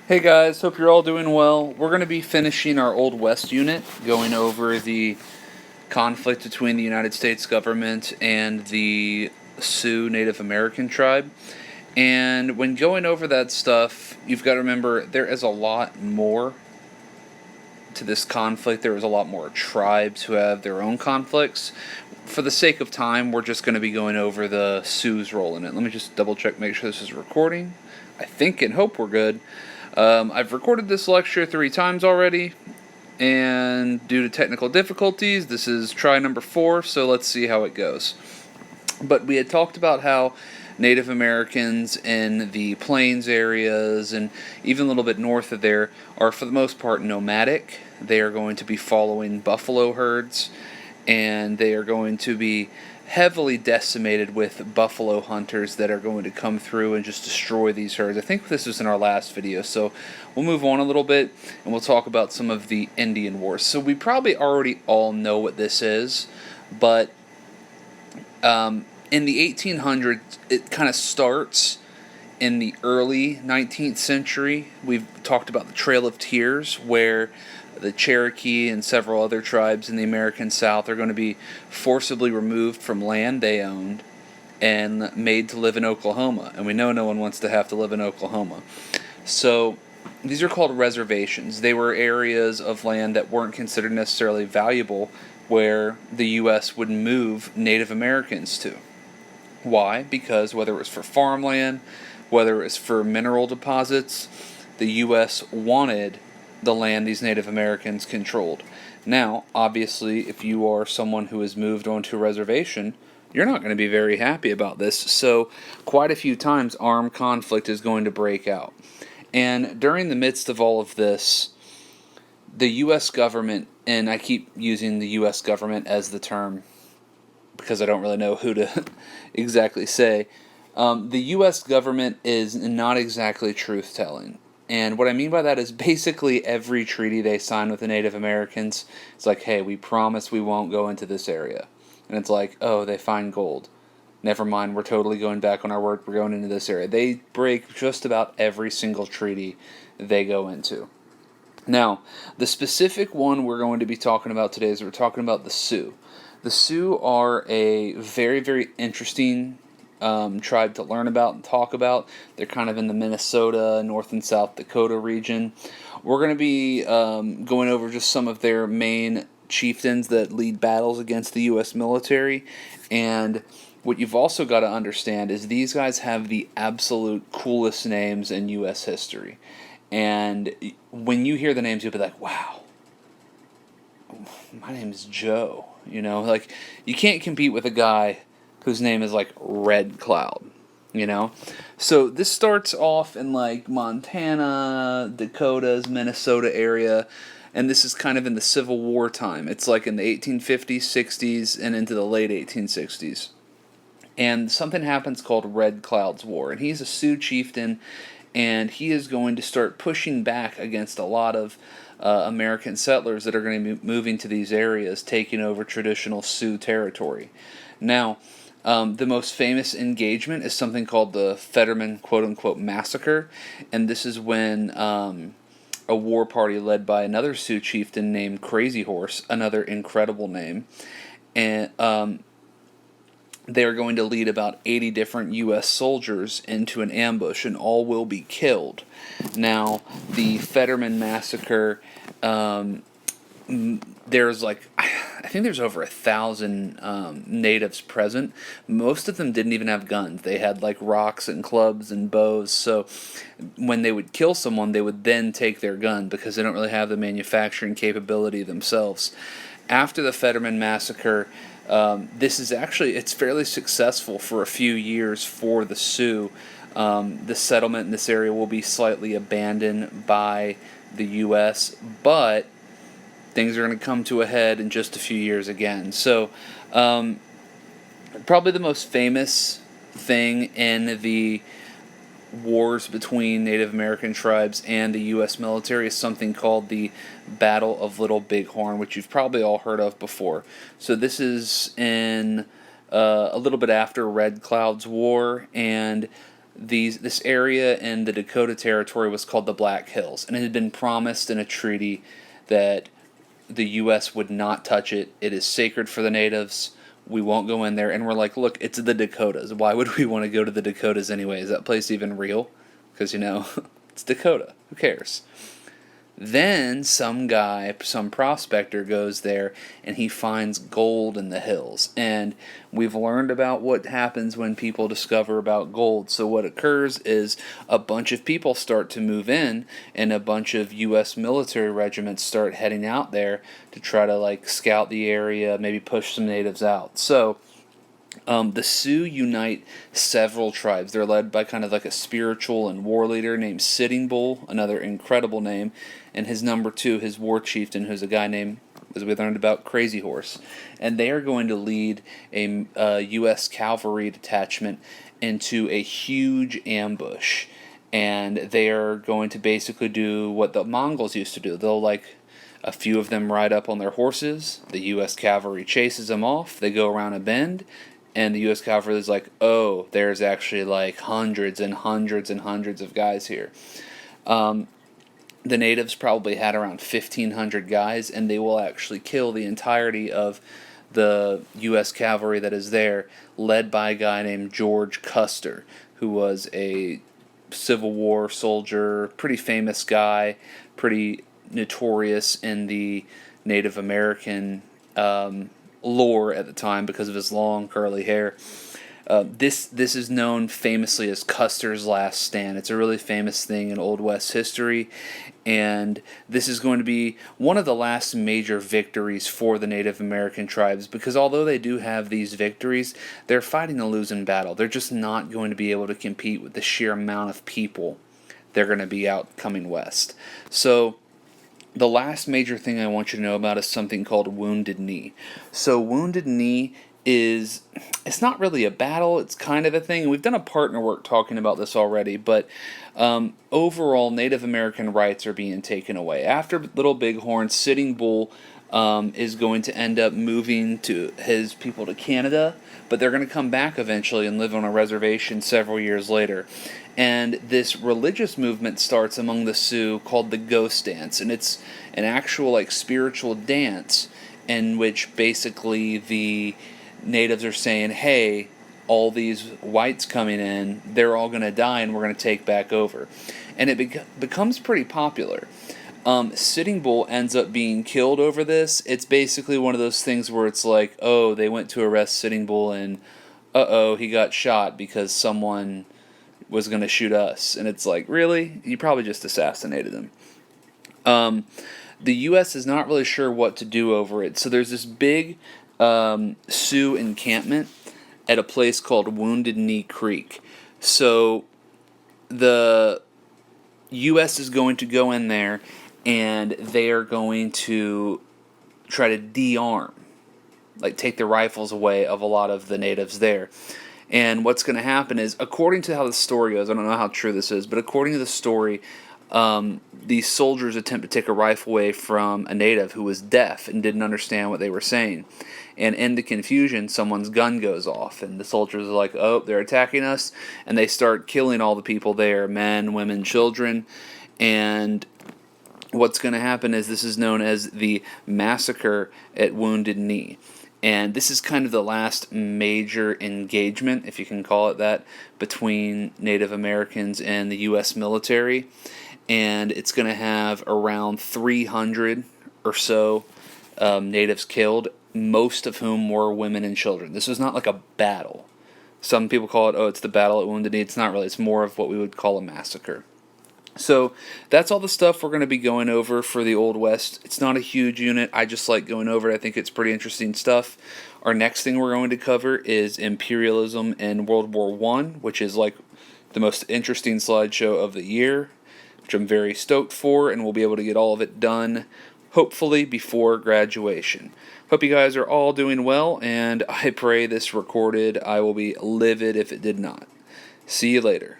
Hey guys, hope you're all doing well. We're going to be finishing our Old West unit, going over the conflict between the United States government and the Sioux Native American tribe. And when going over that stuff, you've got to remember there is a lot more to this conflict. There is a lot more tribes who have their own conflicts. For the sake of time, we're just going to be going over the Sioux's role in it. Let me just double check, make sure this is recording. I think and hope we're good. I've recorded this lecture 3 times already, and due to technical difficulties, this is try number 4, so let's see how it goes. But we had talked about how Native Americans in the plains areas and even a little bit north of there are for the most part nomadic. They are going to be following buffalo herds, and they are going to be heavily decimated with buffalo hunters that are going to come through and just destroy these herds. I think this was in our last video, so we'll move on a little bit and we'll talk about some of the Indian Wars. So we probably already all know what this is, but in the 1800s, it kind of starts in the early 19th century. We've talked about the Trail of Tears, where the Cherokee and several other tribes in the American South are going to be forcibly removed from land they owned and made to live in Oklahoma. And we know no one wants to have to live in Oklahoma. So these are called reservations. They were areas of land that weren't considered necessarily valuable, where the U.S. would move Native Americans to. Why? Because whether it was for farmland, whether it was for mineral deposits, the U.S. wanted the land these Native Americans controlled. Now, obviously, if you are someone who has moved onto a reservation, you're not going to be very happy about this. So, quite a few times, armed conflict is going to break out. And during the midst of all of this, the U.S. government, and I keep using the U.S. government as the term because I don't really know who to exactly say, the U.S. government is not exactly truth-telling. And what I mean by that is basically every treaty they sign with the Native Americans, it's like, hey, we promise we won't go into this area. And it's like, oh, they find gold. Never mind, we're totally going back on our word, we're going into this area. They break just about every single treaty they go into. Now, the specific one we're going to be talking about today is we're talking about the Sioux. The Sioux are a very, very interesting tribe to learn about and talk about. They're kind of in the Minnesota, North and South Dakota region. We're going to be going over just some of their main chieftains that lead battles against the U.S. military. And what you've also got to understand is these guys have the absolute coolest names in U.S. history. And when you hear the names, you'll be like, wow, my name is Joe. You know, like, you can't compete with a guy whose name is like Red Cloud, you know? So this starts off in like Montana, Dakotas, Minnesota area, and this is kind of in the Civil War time. It's like in the 1850s, 60s, and into the late 1860s. And something happens called Red Cloud's War, and he's a Sioux chieftain, and he is going to start pushing back against a lot of American settlers that are going to be moving to these areas, taking over traditional Sioux territory. Now, the most famous engagement is something called the Fetterman quote-unquote massacre, and this is when a war party led by another Sioux chieftain named Crazy Horse, another incredible name, and they are going to lead about 80 different U.S. soldiers into an ambush, and all will be killed. Now, the Fetterman massacre, there's like, I think there's over 1,000 natives present. Most of them didn't even have guns. They had like rocks and clubs and bows. So when they would kill someone, they would then take their gun because they don't really have the manufacturing capability themselves. After the Fetterman massacre, this is actually, it's fairly successful for a few years for the Sioux. The settlement in this area will be slightly abandoned by the U.S., but things are going to come to a head in just a few years again. So, probably the most famous thing in the wars between Native American tribes and the U.S. military is something called the Battle of Little Bighorn, which you've probably all heard of before. So this is in a little bit after Red Cloud's War, and this area in the Dakota Territory was called the Black Hills, and it had been promised in a treaty that the U.S. would not touch it. It is sacred for the natives. We won't go in there. And we're like, look, it's the Dakotas. Why would we want to go to the Dakotas anyway? Is that place even real? Because, it's Dakota. Who cares? Then some guy, some prospector goes there and he finds gold in the hills. And we've learned about what happens when people discover about gold. So what occurs is a bunch of people start to move in, and a bunch of U.S. military regiments start heading out there to try to scout the area, maybe push some natives out. So the Sioux unite several tribes. They're led by kind of like a spiritual and war leader named Sitting Bull, another incredible name, and his number 2, his war chieftain, who's a guy named, as we learned about, Crazy Horse. And they are going to lead a U.S. cavalry detachment into a huge ambush. And they are going to basically do what the Mongols used to do. They'll a few of them ride up on their horses. The U.S. cavalry chases them off. They go around a bend. And the U.S. cavalry is like, oh, there's actually hundreds and hundreds and hundreds of guys here. The natives probably had around 1,500 guys, and they will actually kill the entirety of the U.S. cavalry that is there, led by a guy named George Custer, who was a Civil War soldier, pretty famous guy, pretty notorious in the Native American lore at the time because of his long curly hair. This is known famously as Custer's Last Stand. It's a really famous thing in Old West history, and this is going to be one of the last major victories for the Native American tribes, because although they do have these victories, they're fighting a losing battle. They're just not going to be able to compete with the sheer amount of people they're going to be out coming west. So the last major thing I want you to know about is something called Wounded Knee. So Wounded Knee it's not really a battle, it's kind of a thing. We've done a partner work talking about this already, but overall Native American rights are being taken away. After Little Bighorn, Sitting Bull is going to end up moving his people to Canada, but they're going to come back eventually and live on a reservation several years later. And this religious movement starts among the Sioux called the Ghost Dance, and it's an actual spiritual dance in which basically the natives are saying, hey, all these whites coming in, they're all going to die and we're going to take back over. And it becomes pretty popular. Sitting Bull ends up being killed over this. It's basically one of those things where it's like, oh, they went to arrest Sitting Bull and he got shot because someone was going to shoot us. And it's like, really? You probably just assassinated him. The U.S. is not really sure what to do over it. So there's this big Sioux encampment at a place called Wounded Knee Creek. So the U.S. is going to go in there and they are going to try to de-arm, take the rifles away of a lot of the natives there. And what's going to happen is, according to how the story goes, I don't know how true this is, but according to the story, these soldiers attempt to take a rifle away from a native who was deaf and didn't understand what they were saying. And in the confusion, someone's gun goes off, and the soldiers are like, oh, they're attacking us, and they start killing all the people there, men, women, children. And what's going to happen is this is known as the Massacre at Wounded Knee. And this is kind of the last major engagement, if you can call it that, between Native Americans and the U.S. military. And it's going to have around 300 or so natives killed, most of whom were women and children. This was not like a battle. Some people call it, it's the battle at Wounded Knee. It's not really. It's more of what we would call a massacre. So that's all the stuff we're going to be going over for the Old West. It's not a huge unit. I just like going over it. I think it's pretty interesting stuff. Our next thing we're going to cover is imperialism in World War I, which is the most interesting slideshow of the year, which I'm very stoked for, and we'll be able to get all of it done, hopefully, before graduation. Hope you guys are all doing well, and I pray this recorded. I will be livid if it did not. See you later.